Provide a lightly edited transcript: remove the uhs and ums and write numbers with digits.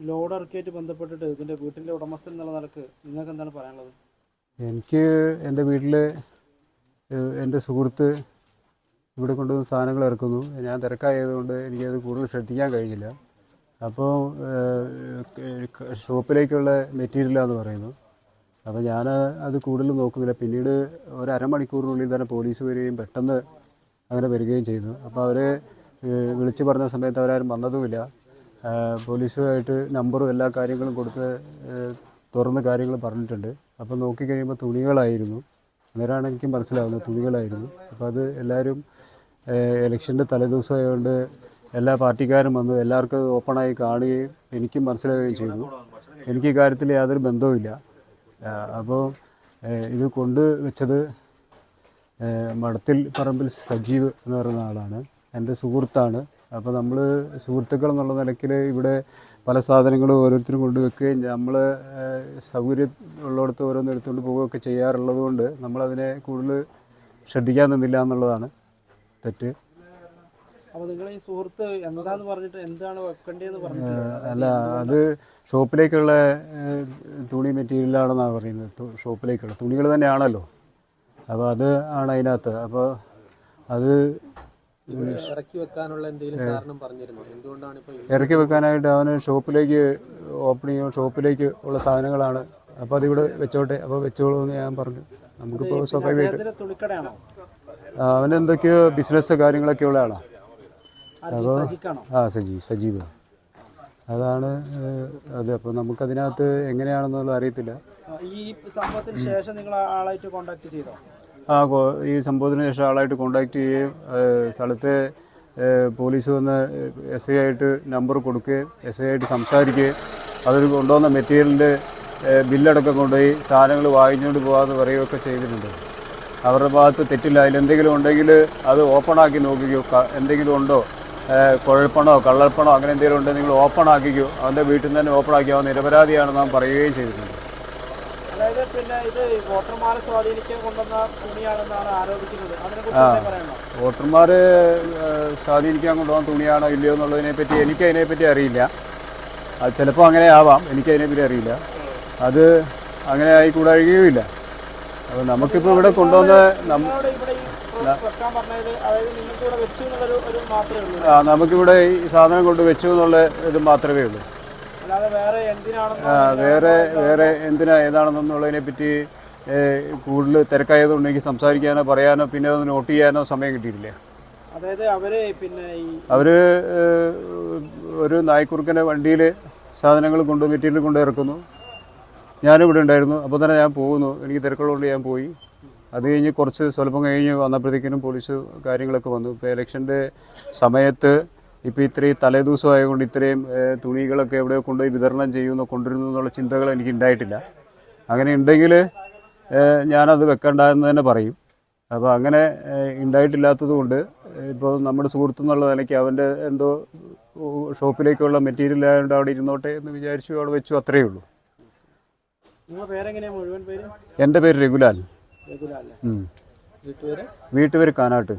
Load ഇറക്കിയായിട്ട് ബന്ധപ്പെട്ടിട്ട് ഇതിൻ്റെ വീട്ടിൻ്റെ ഉടമസ്ഥൻ എന്നുള്ള നിലക്ക് നിങ്ങൾക്ക് എന്താണ് പറയാനുള്ളത്? എനിക്ക് എൻ്റെ വീട്ടിൽ എൻ്റെ സുഹൃത്ത് ഇവിടെ കൊണ്ടുവന്ന് സാധനങ്ങൾ ഇറക്കുന്നു. ഞാൻ തിരക്കായതുകൊണ്ട് എനിക്കത് കൂടുതൽ ശ്രദ്ധിക്കാൻ കഴിഞ്ഞില്ല. അപ്പോൾ ഷോപ്പിലേക്കുള്ള മെറ്റീരിയലാണെന്ന് പറയുന്നു. അപ്പോൾ ഞാൻ അത് കൂടുതൽ നോക്കുന്നില്ല. പിന്നീട് ഒരു അരമണിക്കൂറിനുള്ളിൽ തന്നെ പോലീസ് വരികയും പെട്ടെന്ന് അങ്ങനെ വരികയും ചെയ്തു. അപ്പോൾ അവർ വിളിച്ച് പറഞ്ഞ സമയത്ത് അവരാരും വന്നതുമില്ല. പോലീസുമായിട്ട് നമ്പറും എല്ലാ കാര്യങ്ങളും കൊടുത്ത് തുറന്ന് കാര്യങ്ങൾ പറഞ്ഞിട്ടുണ്ട്. അപ്പോൾ നോക്കിക്കഴിയുമ്പോൾ തുണികളായിരുന്നു. അന്നേരമാണ് എനിക്ക് മനസ്സിലാവുന്നത് തുണികളായിരുന്നു. അപ്പോൾ അത് എല്ലാവരും ഇലക്ഷൻ്റെ തലേദിവസമായതുകൊണ്ട് എല്ലാ പാർട്ടിക്കാരും വന്നു, എല്ലാവർക്കും അത് ഓപ്പണായി കാണുകയും എനിക്കും മനസ്സിലാവുകയും ചെയ്തു. എനിക്ക് ഈ കാര്യത്തിൽ യാതൊരു ബന്ധവുമില്ല. അപ്പോൾ ഇത് കൊണ്ടുവച്ചത് മടത്തിൽ പറമ്പിൽ സജീവ് എന്ന് പറയുന്ന ആളാണ്, എൻ്റെ സുഹൃത്താണ്. അപ്പോൾ നമ്മൾ സുഹൃത്തുക്കൾ എന്നുള്ള നിലയ്ക്ക് ഇവിടെ പല സാധനങ്ങളും ഓരോരുത്തരും കൊണ്ടുവെക്കുകയും നമ്മൾ സൗകര്യം ഉള്ളിടത്ത് ഓരോന്ന് എടുത്തുകൊണ്ട് പോവുകയൊക്കെ ചെയ്യാറുള്ളത് കൊണ്ട് നമ്മളതിനെ കൂടുതൽ ശ്രദ്ധിക്കാൻ നിന്നില്ല എന്നുള്ളതാണ് തെറ്റ്. അപ്പോൾ നിങ്ങൾ ഈ സുഹൃത്ത് എന്താന്ന് പറഞ്ഞിട്ട് എന്താണ് വെക്കേണ്ടതെന്ന് പറഞ്ഞിട്ട്? അല്ല, അത് ഷോപ്പിലേക്കുള്ള തുണി മെറ്റീരിയലാണെന്നാണ് പറയുന്നത്. ഷോപ്പിലേക്കുള്ള തുണികൾ തന്നെയാണല്ലോ. അപ്പോൾ അത് ആണ് അതിനകത്ത്. അപ്പോൾ അത് ഇറക്കി വെക്കാനുള്ള എന്തെങ്കിലും കാരണം പറഞ്ഞിരുന്നോ? എന്തുകൊണ്ടാണ് ഇപ്പോൾ ഇറക്കി വെക്കാനായിട്ട് അവന് ഷോപ്പിലേക്ക് ഓപ്പണിങ്ങോ ഷോപ്പിലേക്ക് ഉള്ള സാധനങ്ങളാണ്. അപ്പോൾ അതിവിടെ വെച്ചോട്ടെ, അപ്പോൾ വെച്ചോളൂ എന്ന് ഞാൻ പറഞ്ഞു. നമുക്കിപ്പോൾ സ്വാഭാവികമായിട്ട് തുണിക്കടയാണോ? അവനെന്തൊക്കെയോ ബിസിനസ് കാര്യങ്ങളൊക്കെ ഉള്ള ആളാണ്. അപ്പോൾ സജീവ് അതാണ് അത്. അപ്പോൾ നമുക്കതിനകത്ത് എങ്ങനെയാണെന്നുള്ളത് അറിയത്തില്ല. ഈ സംഭവത്തിന് ശേഷം നിങ്ങൾ ആളായിട്ട് കോൺടാക്ട് ചെയ്തോ? ഈ സംഭവത്തിന് ശേഷം ആളായിട്ട് കോൺടാക്ട് ചെയ്യുകയും സ്ഥലത്തെ പോലീസ് വന്ന് SI ആയിട്ട് നമ്പർ കൊടുക്കുകയും SI ആയിട്ട് സംസാരിക്കുകയും അവർ കൊണ്ടുവന്ന മെറ്റീരിയലിൻ്റെ ബില്ലടക്കം കൊണ്ടുപോയി സാധനങ്ങൾ വാങ്ങിച്ചുകൊണ്ട് പോകാമെന്ന് പറയുകയൊക്കെ ചെയ്തിട്ടുണ്ട്. അവരുടെ ഭാഗത്ത് തെറ്റില്ല. അതിലെന്തെങ്കിലും ഉണ്ടെങ്കിൽ അത് ഓപ്പണാക്കി നോക്കിക്കോ, എന്തെങ്കിലും ഉണ്ടോ, കുഴൽപ്പണോ കള്ളപ്പണോ അങ്ങനെ എന്തെങ്കിലും ഉണ്ടെങ്കിൽ നിങ്ങൾ ഓപ്പൺ ആക്കിക്കോ, അവൻ്റെ വീട്ടിൽ നിന്ന് തന്നെ ഓപ്പൺ ആക്കിയോ, നിരപരാധിയാണെന്ന് നാം പറയുകയും ചെയ്തിട്ടുണ്ട്. അതായത് പിന്നെ ഇത് വോട്ടർമാരെ സ്വാധീനിക്കാൻ കൊണ്ടുവന്ന തുണിയാണെന്നാണ് ആരോപിക്കുന്നത്. വോട്ടർമാരെ സ്വാധീനിക്കാൻ കൊണ്ടുപോകാൻ തുണിയാണോ ഇല്ലയോ എന്നുള്ളതിനെപ്പറ്റി എനിക്കതിനെപ്പറ്റി അറിയില്ല. അത് ചിലപ്പോൾ അങ്ങനെ ആവാം, എനിക്കതിനെപ്പറ്റി അറിയില്ല. അത് അങ്ങനെ ആയിക്കൂടാകുകയുമില്ല. അപ്പോൾ നമുക്കിപ്പോൾ ഇവിടെ കൊണ്ടുവന്ന് നമുക്കിവിടെ ഈ സാധനം കൊണ്ട് വെച്ചു എന്നുള്ള ഇത് മാത്രമേ ഉള്ളൂ. വേറെ എന്തിനാ ഏതാണെന്നുള്ളതിനെ പറ്റി കൂടുതൽ തിരക്കായതുകൊണ്ട് എനിക്ക് സംസാരിക്കാനോ പറയാനോ പിന്നെ അത് നോട്ട് ചെയ്യാനോ സമയം കിട്ടിയിട്ടില്ല. അതായത് അവര് ഒരു നായ്ക്കുറുക്കൻ്റെ വണ്ടിയിൽ സാധനങ്ങൾ മെറ്റീരിയൽ കൊണ്ട് ഇറക്കുന്നു. ഞാനും ഇവിടെ ഉണ്ടായിരുന്നു. അപ്പോൾ തന്നെ ഞാൻ പോകുന്നു, എനിക്ക് തിരക്കുള്ളതുകൊണ്ട് ഞാൻ പോയി. അത് കഴിഞ്ഞ് സ്വല്പം കഴിഞ്ഞ് വന്നപ്പോഴത്തേക്കിനും പോലീസ് കാര്യങ്ങളൊക്കെ വന്നു. ഇപ്പോൾ ഇലക്ഷൻ്റെ സമയത്ത് ഇപ്പോൾ ഇത്രയും തലേദിവസം ആയതുകൊണ്ട് ഇത്രയും തുണികളൊക്കെ എവിടെയോ കൊണ്ടുപോയി വിതരണം ചെയ്യുന്നു കൊണ്ടുവരുന്നു എന്നുള്ള ചിന്തകൾ എനിക്ക് ഉണ്ടായിട്ടില്ല. അങ്ങനെ ഉണ്ടെങ്കിൽ ഞാനത് വെക്കണ്ടെന്ന് തന്നെ പറയും. അപ്പോൾ അങ്ങനെ ഉണ്ടായിട്ടില്ലാത്തത് കൊണ്ട് ഇപ്പോൾ നമ്മുടെ സുഹൃത്തെന്നുള്ള നിലയ്ക്ക് അവൻ്റെ എന്തോ ഷോപ്പിലേക്കുള്ള മെറ്റീരിയൽ ആയതുകൊണ്ട് അവിടെ ഇരുന്നോട്ടെ എന്ന് വിചാരിച്ചു, അവിടെ വെച്ചു, അത്രയേ ഉള്ളൂ. മുഴുവൻ പേര്? എൻ്റെ പേര് രഘുലാൽ. വീട്ടുപേര് കാനാട്ട്.